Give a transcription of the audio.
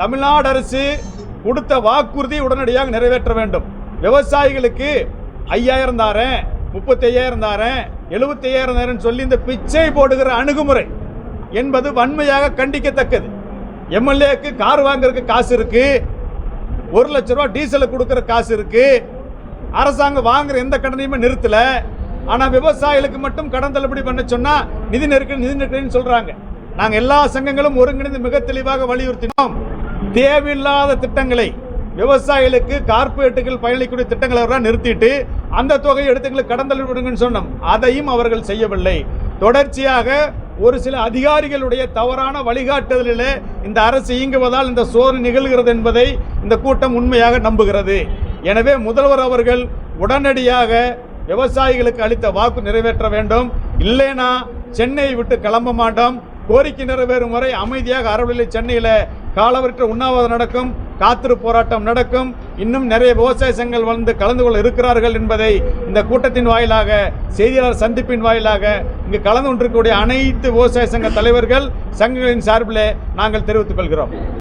தமிழ்நாடு அரசு கொடுத்த வாக்குறுதி உடனடியாக நிறைவேற்ற வேண்டும். விவசாயிகளுக்கு 5000 தாரேன், 35,000 தாரேன், 75,000 சொல்லி இந்த பிச்சை போடுகிற அணுகுமுறை என்பது வன்மையாக கண்டிக்கத்தக்கது. எம்எல்ஏக்கு கார் வாங்குறதுக்கு காசு இருக்கு, 1 லட்சம் ரூபாய் டீசல் கொடுக்கிற காசு இருக்கு, அரசாங்கம் வாங்குற எந்த கடனையுமே நிறுத்தல. ஆனா விவசாயிகளுக்கு மட்டும் கடன் தள்ளுபடி பண்ண சொன்னா நிதி நெருக்கடின்னு சொல்றாங்க. நாங்கள் எல்லா சங்கங்களும் ஒருங்கிணைந்து மிக தெளிவாக வலியுறுத்தினோம். தேவையில்லாத திட்டங்களை விவசாயிகளுக்கு கார்பரேட்டுகள் பயணிக்கூடிய திட்டங்களை நிறுத்திட்டு அந்த தொகையை எடுத்துங்களுக்கு கடன் தள்ளுபடி சொன்னோம். அதையும் அவர்கள் செய்யவில்லை. தொடர்ச்சியாக ஒரு சில அதிகாரிகளுடைய தவறான வழிகாட்டுதலில் இந்த அரசு இயங்குவதால் இந்த சோதனை நிகழ்கிறது என்பதை இந்த கூட்டம் உண்மையாக நம்புகிறது. எனவே முதல்வர் அவர்கள் உடனடியாக விவசாயிகளுக்கு அளித்த வாக்கு நிறைவேற்ற வேண்டும். இல்லைனா சென்னையை விட்டு கிளம்ப மாட்டோம். கோரிக்கை நிறைவேறும் வரை அமைதியாக அறவழியில் சென்னையில் காலவற்ற உண்ணாவிரதம் நடக்கும், காத்திருப்பு போராட்டம் நடக்கும். இன்னும் நிறைய விவசாய சங்கங்கள் வந்து கலந்து கொள்ள இருக்கிறார்கள் என்பதை இந்த கூட்டத்தின் வாயிலாக, செய்தியாளர் சந்திப்பின் வாயிலாக இங்கு கலந்து கொண்டிருக்கக்கூடிய அனைத்து விவசாய சங்க தலைவர்கள், சங்கங்களின் சார்பில் நாங்கள் தெரிவித்துக் கொள்கிறோம்.